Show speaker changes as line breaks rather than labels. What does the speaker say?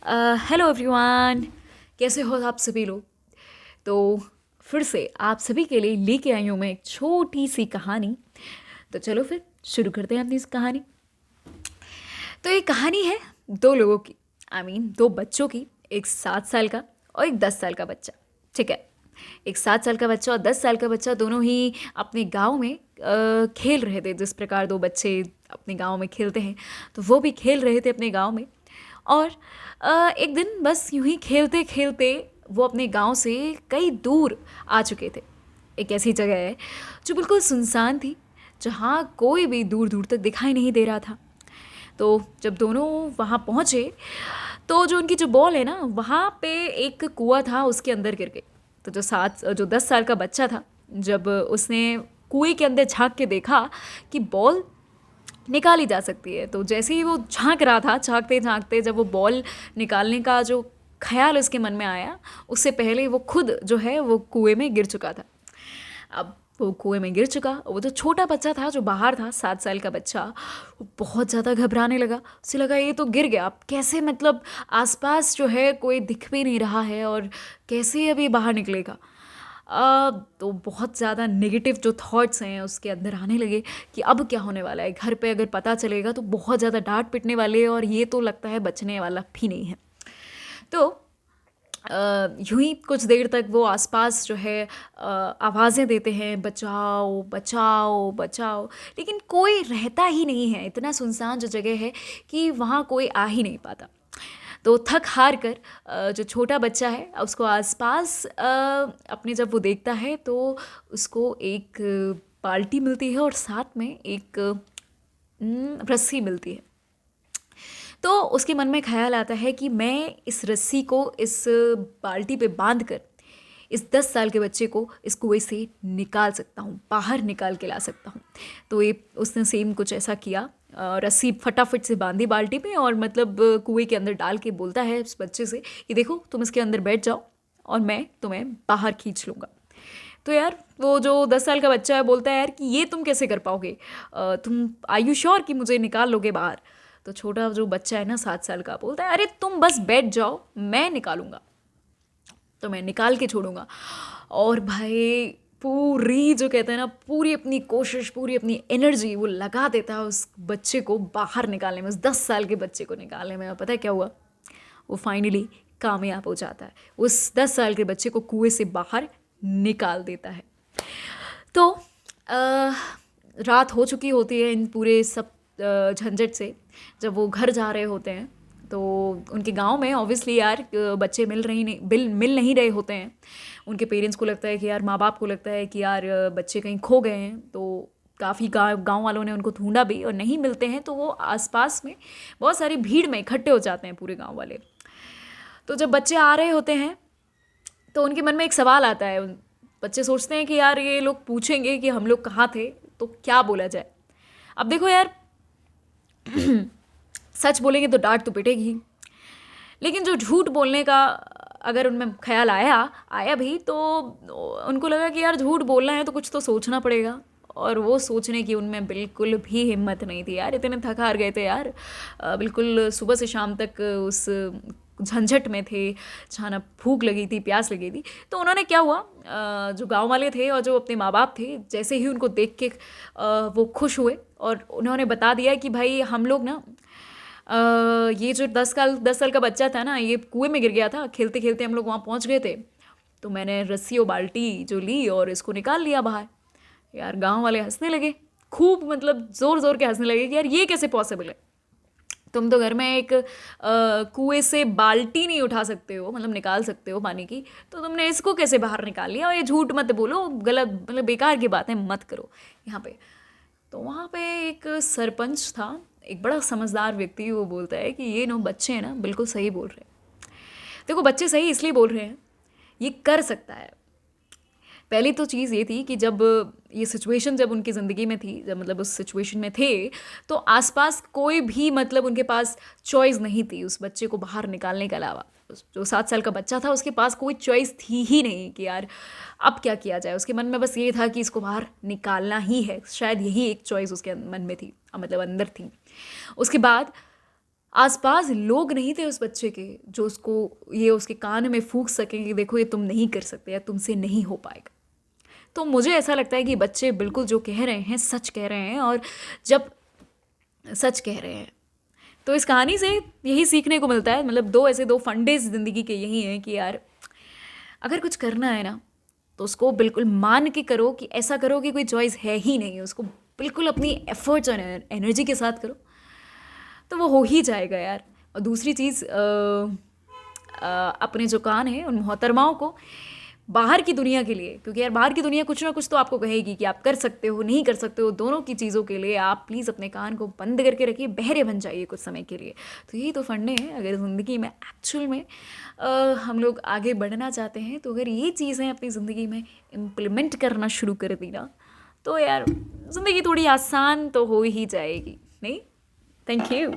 Hello everyone, कैसे हो आप सभी लोग। तो फिर से आप सभी के लिए लेके आई हूँ मैं एक छोटी सी कहानी। तो चलो फिर शुरू करते हैं अपनी इस कहानी। तो ये कहानी है दो लोगों की, दो बच्चों की। एक 7 साल का और एक 10 साल का बच्चा। ठीक है, एक 7 साल का बच्चा और 10 साल का बच्चा दोनों ही अपने गांव में खेल रहे थे। जिस प्रकार दो बच्चे अपने गांव में खेलते हैं, तो वो भी खेल रहे थे अपने गांव में। और एक दिन बस यूं ही खेलते खेलते वो अपने गांव से कई दूर आ चुके थे। एक ऐसी जगह है जो बिल्कुल सुनसान थी, जहाँ कोई भी दूर दूर तक दिखाई नहीं दे रहा था। तो जब दोनों वहाँ पहुँचे, तो जो उनकी जो बॉल है ना, वहाँ पे एक कुआं था, उसके अंदर गिर गई। तो जो 10 साल का बच्चा था, जब उसने कुएं के अंदर झांक के देखा कि बॉल निकाली जा सकती है, तो जैसे ही वो झांक रहा था, झांकते झांकते जब वो बॉल निकालने का जो ख्याल उसके मन में आया, उससे पहले वो खुद जो है वो कुएं में गिर चुका था। अब वो कुएं में गिर चुका, वो जो छोटा बच्चा था जो बाहर था, 7 साल का बच्चा, वो बहुत ज़्यादा घबराने लगा। उसे लगा ये तो गिर गया, अब कैसे, मतलब आसपास जो है कोई दिख भी नहीं रहा है और कैसे अभी बाहर निकलेगा। तो बहुत ज़्यादा नेगेटिव जो थॉट्स हैं उसके अंदर आने लगे कि अब क्या होने वाला है, घर पे अगर पता चलेगा तो बहुत ज़्यादा डांट पिटने वाले हैं और ये तो लगता है बचने वाला भी नहीं है। तो यूं ही कुछ देर तक वो आसपास जो है आवाज़ें देते हैं, बचाओ बचाओ बचाओ, लेकिन कोई रहता ही नहीं है। इतना सुनसान जो जगह है कि वहाँ कोई आ ही नहीं पाता। तो थक हार कर जो छोटा बच्चा है, उसको आसपास अपने जब वो देखता है, तो उसको एक बाल्टी मिलती है और साथ में एक रस्सी मिलती है। तो उसके मन में ख्याल आता है कि मैं इस रस्सी को इस बाल्टी पे बांध कर इस 10 साल के बच्चे को इस कुएं से निकाल सकता हूँ, बाहर निकाल के ला सकता हूँ। तो ये उसने सेम कुछ ऐसा किया। रस्सी फटाफट से बांधी बाल्टी पे और मतलब कुएं के अंदर डाल के बोलता है उस बच्चे से कि देखो तुम इसके अंदर बैठ जाओ और मैं तुम्हें बाहर खींच लूँगा। तो यार वो जो 10 साल का बच्चा है बोलता है यार कि ये तुम कैसे कर पाओगे, तुम आर यू श्योर कि मुझे निकाल लोगे बाहर। तो छोटा जो बच्चा है ना, 7 साल का, बोलता है अरे तुम बस बैठ जाओ, मैं निकालूंगा, तो मैं निकाल के छोड़ूंगा। और भाई पूरी जो कहते हैं ना, पूरी अपनी कोशिश, पूरी अपनी एनर्जी वो लगा देता है उस बच्चे को बाहर निकालने में, उस 10 साल के बच्चे को निकालने में। और पता है क्या हुआ, वो फाइनली कामयाब हो जाता है, उस 10 साल के बच्चे को कुएं से बाहर निकाल देता है। तो रात हो चुकी होती है इन पूरे सब झंझट से। जब वो घर जा रहे होते हैं, तो उनके गांव में ऑब्वियसली यार बच्चे मिल नहीं रहे होते हैं। उनके पेरेंट्स को लगता है कि यार, माँ बाप को लगता है कि यार बच्चे कहीं खो गए हैं। तो काफ़ी गांव वालों ने उनको ढूंढा भी और नहीं मिलते हैं, तो वो आसपास में बहुत सारी भीड़ में इकट्ठे हो जाते हैं पूरे गांव वाले। तो जब बच्चे आ रहे होते हैं, तो उनके मन में एक सवाल आता है। बच्चे सोचते हैं कि यार ये लोग पूछेंगे कि हम लोग कहाँ थे, तो क्या बोला जाए। अब देखो यार, सच बोलेंगे तो डांट तो पिटेगी, लेकिन जो झूठ बोलने का अगर उनमें ख्याल आया आया भी, तो उनको लगा कि यार झूठ बोलना है तो कुछ तो सोचना पड़ेगा। और वो सोचने की उनमें बिल्कुल भी हिम्मत नहीं थी यार, इतने थक हार गए थे यार। बिल्कुल सुबह से शाम तक उस झंझट में थे, जहाँ ना भूख लगी थी, प्यास लगी थी। तो उन्होंने क्या हुआ, जो गांव वाले थे और जो अपने माँ बाप थे, जैसे ही उनको देख के वो खुश हुए और उन्होंने बता दिया कि भाई हम लोग ना ये जो 10 साल का बच्चा था ना, ये कुएं में गिर गया था, खेलते खेलते हम लोग वहाँ पहुँच गए थे। तो मैंने रस्सी और बाल्टी जो ली और इसको निकाल लिया बाहर। यार गांव वाले हंसने लगे खूब, मतलब ज़ोर ज़ोर के हंसने लगे कि यार ये कैसे पॉसिबल है, तुम तो घर में एक कुएं से बाल्टी नहीं उठा सकते हो, मतलब निकाल सकते हो पानी की, तो तुमने इसको कैसे बाहर निकाल लिया। और ये झूठ मत बोलो, गलत मतलब बेकार की बातें मत करो यहाँ पे। तो वहाँ पे एक सरपंच था, एक बड़ा समझदार व्यक्ति, वो बोलता है कि ये नो बच्चे हैं ना, बिल्कुल सही बोल रहे हैं। देखो बच्चे सही इसलिए बोल रहे हैं, ये कर सकता है। पहली तो चीज़ ये थी कि जब ये सिचुएशन जब उनकी ज़िंदगी में थी, जब मतलब उस सिचुएशन में थे, तो आसपास कोई भी मतलब उनके पास चॉइस नहीं थी उस बच्चे को बाहर निकालने के अलावा। जो 7 साल का बच्चा था, उसके पास कोई चॉइस थी ही नहीं कि यार अब क्या किया जाए। उसके मन में बस ये था कि इसको बाहर निकालना ही है, शायद यही एक चॉइस उसके मन में थी, मतलब अंदर थी। उसके बाद आसपास लोग नहीं थे उस बच्चे के जो उसको ये उसके कान में फूंक सकें कि देखो ये तुम नहीं कर सकते या तुमसे नहीं हो पाएगा। तो मुझे ऐसा लगता है कि बच्चे बिल्कुल जो कह रहे हैं सच कह रहे हैं, और जब सच कह रहे हैं तो इस कहानी से यही सीखने को मिलता है। मतलब दो ऐसे दो फंडे ज़िंदगी के यही हैं कि यार अगर कुछ करना है ना तो उसको बिल्कुल मान के करो, कि ऐसा करो कि कोई चॉइस है ही नहीं, उसको बिल्कुल अपनी एफर्ट्स और एनर्जी के साथ करो तो वो हो ही जाएगा यार। और दूसरी चीज़ अपने जो कान हैं उन मोहतरमाओं को बाहर की दुनिया के लिए, क्योंकि यार बाहर की दुनिया कुछ ना कुछ तो आपको कहेगी कि आप कर सकते हो नहीं कर सकते हो, दोनों की चीज़ों के लिए आप प्लीज़ अपने कान को बंद करके रखिए, बहरे बन जाइए कुछ समय के लिए। तो यही तो फंडे हैं अगर ज़िंदगी में एक्चुअल में हम लोग आगे बढ़ना चाहते हैं। तो अगर ये चीज़ें अपनी ज़िंदगी में इम्प्लीमेंट करना शुरू कर दी ना तो यार ज़िंदगी थोड़ी आसान तो हो ही जाएगी, नहीं? Thank you.